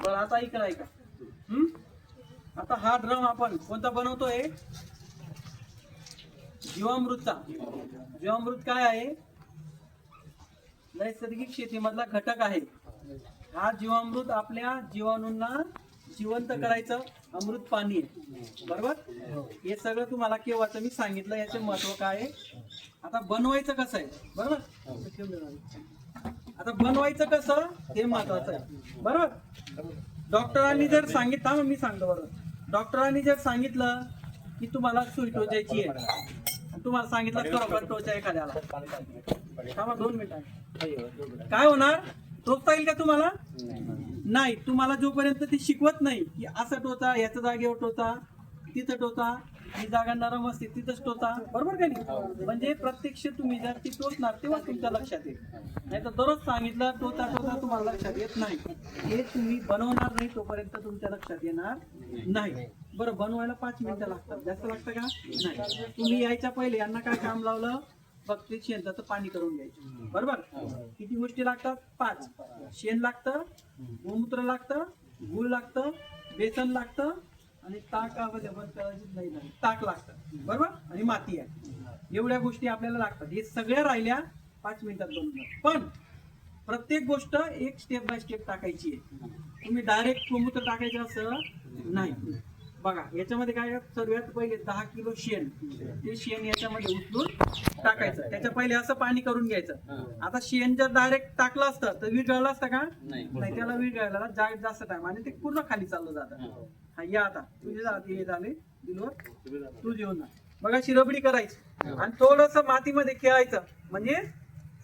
बरं आता ऐका ऐका. आता हा ड्रम आपण कोणता बनवतोय? जीवामृतचा. जीवामृत काय आहे? नैसर्गिक शेतीमधला घटक आहे. हा जीवामृत आपल्या जीवाणूंना जिवंत करायचं अमृत पाणी आहे. बरोबर? हे सगळं तुम्हाला केव्हाचं मी सांगितलं. याचे महत्व काय आहे. आता बनवायचं कसं आहे? बरोबर. आता बनवायचं कसं हे महत्वाचं आहे. बरोबर. डॉक्टरांनी जर सांगितलं, मी सांगतो बरोबर, डॉक्टरांनी जर सांगितलं की तुम्हाला सुई टोचायची आहे, तुम्हाला सांगितलं खरोखर टोचा एखाद्याला, थांबा 2 मिनिटं, काय होणार? टोचता येईल का तुम्हाला? नाही. तुम्हाला जोपर्यंत ते शिकवत नाही की असं टोचा, याच्या जागेवर टोचा, तिथं टोचा, ही जागा नरम असते तिथंच टोचा, बरोबर का नाही? म्हणजे प्रत्यक्ष तुम्ही जर ती टोचणार तेव्हा तुमच्या लक्षात येईल. नाही तर दररोज सांगितलं टोचा टोचा तुम्हाला लक्षात येत नाही. हे तुम्ही बनवणार नाही तोपर्यंत तुमच्या लक्षात येणार नाही. बरं, बनवायला 5 मिनिटं लागतात. जास्त लागतं का? नाही. तुम्ही यायच्या पहिले यांना काय काम लावलं? फक्त शेणाचं पाणी करून घ्यायचं. बरोबर. किती गोष्टी लागतात? 5. शेण लागतं, गोमूत्र लागतं, गुळ लागतं, बेसन लागतं आणि ताक ताक लागतं. बरोबर. आणि माती आहे. एवढ्या गोष्टी आपल्याला लागतात. हे सगळ्या राहिल्या 5 मिनिटात बनवून. पण प्रत्येक गोष्ट एक स्टेप बाय स्टेप टाकायची आहे. तुम्ही डायरेक्ट गोमूत्र टाकायचं असं नाही. बघा, याच्यामध्ये काय, सर्वात पहिले 10 किलो शेण, ते शेण याच्यामध्ये उचलून टाकायचं. त्याच्या पहिले असं पाणी करून घ्यायचं. आता शेण जर डायरेक्ट टाकलं असतं तर विरघळलं असतं का? नाही. त्याला विरघळायला जास्त टाइम आणि ते पूर्ण खाली चाललं जातं. हा, या आता तुझे हे झाले दिलवर, तू जेवण ना. बघा, शिरबडी करायची आणि थोडस मातीमध्ये खेळायचं, म्हणजे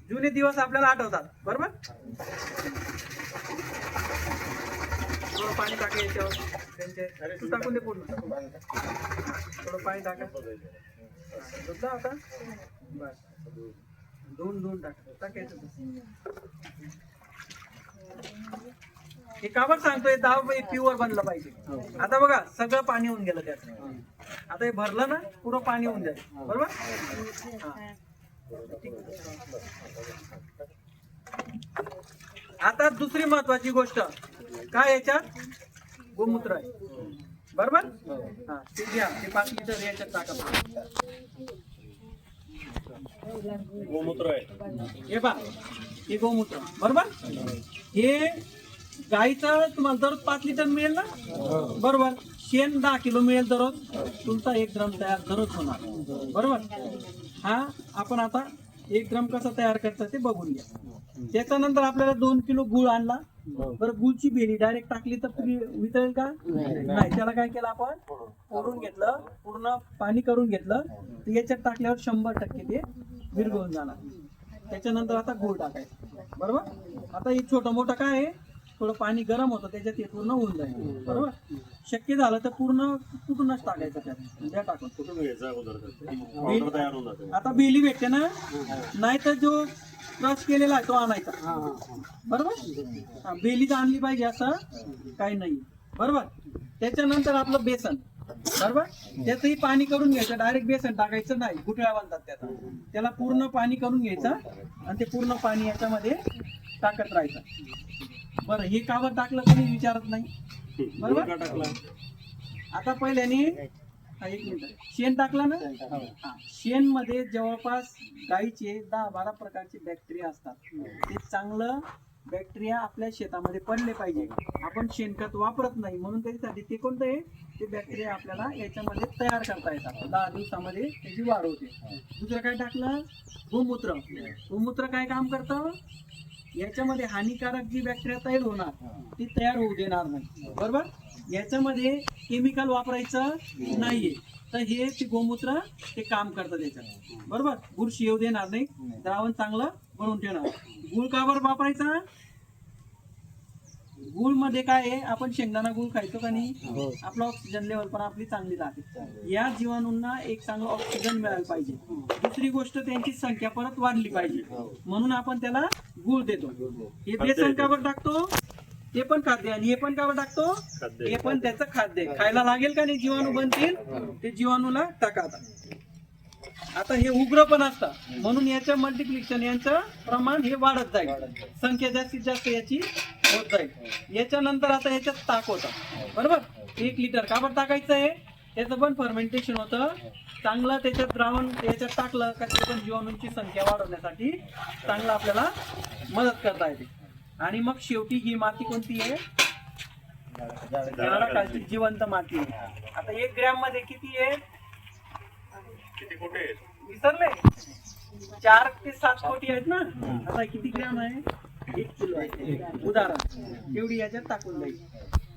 जुने दिवस आपल्याला आठवतात. बरोबर. थोडं पाणी टाका याच्यावर, तू टाकून दे पूर्ण. थोडं पाणी टाका. दुधा आता बस, धुवून टाकायचं. हे का बरं सांगतोय? 10 प्युअर बनलं पाहिजे. आता बघा, सगळं पाणी होऊन गेलं त्यात. आता हे भरलं ना, पुरं पाणी होऊन जाईल. बरोबर. आता दुसरी महत्वाची गोष्ट काय, याच्यात गोमूत्र आहे. बरोबर. हा, ते घ्या. ते 5 लिटर याच्यात टाका. गोमूत्र आहे. हे पहा, हे गोमूत्र. बरोबर. हे गाईचं तुम्हाला दररोज 5 लिटर मिळेल ना? बरोबर. शेण 10 किलो मिळेल दररोज. तुमचा 1 ड्रम तयार दररोज होणार. बरोबर. हा, आपण आता 1 ड्रम कसा तयार करतात ते बघून घ्या. त्याच्यानंतर आपल्याला 2 किलो गुळ आणला. बरं, गुळची बेली डायरेक्ट टाकली तर वितळेल का? नाही. त्याला काय केलं आपण? फोडून घेतलं, पूर्ण पाणी करून घेतलं, तर याच्यात टाकल्यावर 100% ते विरघळून जाणार. त्याच्यानंतर आता गुळ टाकायचं. बरोबर. आता हे छोटं मोठं काय आहे, थोडं पाणी गरम होतं त्याच्यात, हे पूर्ण होऊन जाईल. बरोबर. शक्य झालं तर पूर्ण कुठूनच टाकायचं त्यात. त्या टाकून आता बेली भेटते ना, नाही तर जो क्रश केलेला आहे तो आणायचा. बरोबर. बेलीच आणली पाहिजे असं काही नाही. बरोबर. त्याच्यानंतर आपलं बेसन. बरोबर. त्याचंही पाणी करून घ्यायचं. डायरेक्ट बेसन टाकायचं नाही, गुठळ्या बांधतात त्याला पूर्ण पाणी करून घ्यायचं आणि ते पूर्ण पाणी याच्यामध्ये टाकत राहायचं. बरं, हे कावर टाकलं कोणी विचारत नाही. बरोबर. आता पहिल्याने 1 मिनिट शेण टाकलं ना. शेण मध्ये जवळपास गाईचे 10-12 प्रकारचे बॅक्टेरिया असतात. ते चांगलं बॅक्टेरिया आपल्या शेतामध्ये पडले पाहिजे. आपण शेणखत वापरत नाही म्हणून त्याच्यासाठी ते कोणतं आहे, ते बॅक्टेरिया आपल्याला याच्यामध्ये तयार करता येतात. 10 दिवसामध्ये त्याची वाढ होते. दुसरं काय टाकलं? गोमूत्र. गोमूत्र काय काम करतं? याच्यामध्ये हानिकारक जी बॅक्टेरिया तयार होणार ती तयार होऊ देणार नाही. बरोबर. याच्यामध्ये केमिकल वापरायचं नाहीये, तर हे ते गोमूत्र ते काम करतं त्याच्यात. बरोबर. बुरशी येऊ देणार नाही, द्रावण चांगलं बनवून ठेवणार. गुळ का बरं वापरायचा? गुळ मध्ये काय आहे, आपण शेंगदाणा गुळ खायचो का नाही, आपलं ऑक्सिजन लेवल पण आपली चांगली राहते. या जीवाणूंना एक चांगलं ऑक्सिजन मिळायला पाहिजे. दुसरी गोष्ट, त्यांची संख्या परत वाढली पाहिजे म्हणून आपण त्याला गुळ देतो. हे बेसन का बरं टाकतो? ते पण खाद्य. आणि हे पण का बरं टाकतो? हे पण त्याचं खाद्य. खायला लागेल का नाही, जीवाणू बनतील, ते जीवाणूला टाका. आता हे उग्र पण असतं म्हणून याचं मल्टिप्लिकेशन, यांचं प्रमाण हे वाढत जाईल. संख्या जास्तीत जास्त याची होत जाईल. याच्यानंतर आता याच्यात ताक होतं बरोबर. 1 लिटर का बरं टाकायचं आहे, त्याचं पण फर्मेंटेशन होतं चांगलं. त्याच्यात द्रावण याच्यात टाकलं का ते पण जीवाणूंची संख्या वाढवण्यासाठी चांगलं आपल्याला मदत करता येते. आणि मग शेवटी ही माती कोणती आहे, झाडाखालची जिवंत माती आहे. आता 1 ग्रॅम मध्ये किती आहे किती कुठे आहेत? विसरले, 4 ते 7 कोटी आहेत ना. आता किती ग्रॅम आहे, 1 किलो आहे उदाहरण. तेवढी याच्यात टाकून जाईल.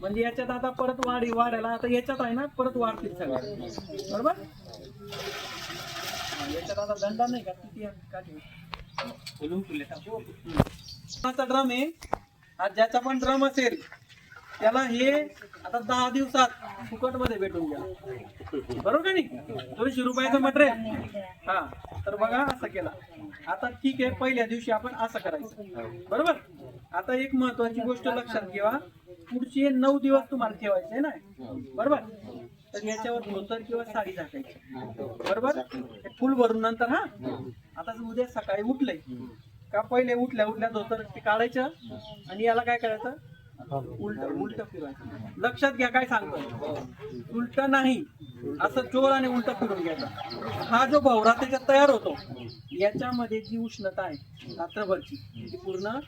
म्हणजे याच्यात आता परत वाढायला आता याच्यात आहे ना परत वाढतील सगळं बरोबर. याच्यात आता दंडा नाही का किती ड्रम आहे. आज ज्याचा पण ड्रम असेल त्याला हे आता 10 दिवसात फुकट मध्ये भेटून गेला बरोबर का नाही. 200 रुपयाचं मटेरियल. हा तर बघा असं केलं. आता ठीक आहे, पहिल्या दिवशी आपण असं करायचं बरोबर. आता एक महत्वाची गोष्ट लक्षात घ्या, पुढचे 9 दिवस तुम्हाला ठेवायचे ना बरोबर. तर याच्यावर धोतर किंवा साडी टाकायची बरोबर. फुल भरून नंतर हा आता उद्या सकाळी उठले का पहिले उठल्या धोतर ते काढायचं आणि याला काय करायचं, उलट फिरवायचं. लक्षात घ्या काय सांगतो, उलट नाही असं जोराने उलट फिरून घ्यायचा. हा जो भवरा त्याच्यात तयार होतो याच्यामध्ये जी उष्णता आहे रात्रभरची ती पूर्ण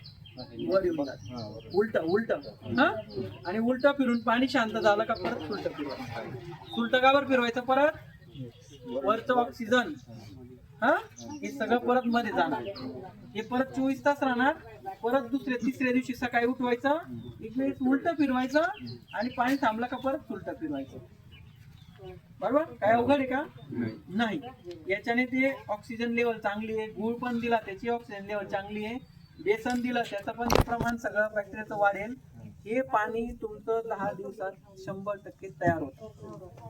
वर येऊन जाते. उलट हा आणि उलट फिरून पाणी शांत झालं का परत उलट फिरवायचं. उलट कावर फिरवायचं, परत वरचं ऑक्सिजन हा हे सगळं परत मध्ये जाणार. हे परत 24 तास राहणार. परत तिसऱ्या दिवशी सकाळी उठवायचं, एक वेळेस उलट फिरवायचं आणि पाणी थांबलं का परत उलट फिरवायचं बरोबर. काय अवघड आहे का नाही. याच्याने ते ऑक्सिजन लेवल चांगली आहे. गुळ पण दिला त्याची ऑक्सिजन लेवल चांगली आहे. बेसन दिलं त्याचं पण प्रमाण सगळं बॅक्टेरियाचं वाढेल. हे पाणी तुमचं 10 दिवसात 100% तयार होतं.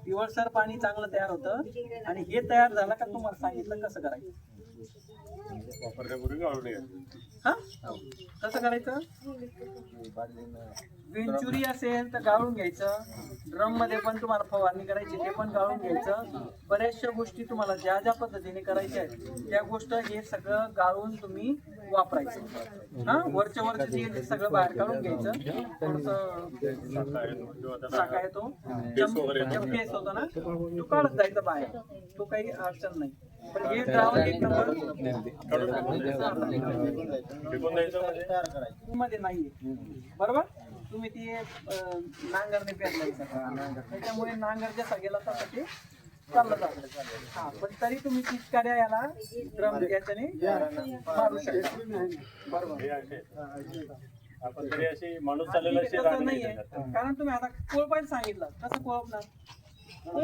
पिवळसर पाणी चांगलं तयार होतं. आणि हे तयार झालं का तुम्हाला सांगितलं कसं करायचं. वापरण्यापूर्वी गाळून घ्या. हा कसं करायचं, वेंचुरी असेल तर गाळून घ्यायचं. ड्रम मध्ये पण तुम्हाला फवारणी करायची ते पण गाळून घ्यायचं. बऱ्याचशा गोष्टी तुम्हाला ज्या ज्या पद्धतीने करायच्या आहेत त्या गोष्ट हे सगळं गाळून तुम्ही वापरायचं. हा वरच्या जे सगळं बाहेर काढून घ्यायचं. थोडस साखा येतो फेस होतो ना तो काढत जायचा बाहेर, तो काही अडचण नाही. पण हे द्रावण एक नंबर मध्ये नाहीये बरोबर. तुम्ही ते नांगरने पेरलायचं त्याच्यामुळे नांगर जसा गेला तसा ते चाललं जातं. हा पण तरी तुम्ही पिचकाऱ्या याला ड्रम याच्याने मारू शकता बरोबर. आपण तरी अशी माणूस चाललेला नाहीये कारण तुम्ही आता कोळपायला सांगितलं कसं कोळपणार.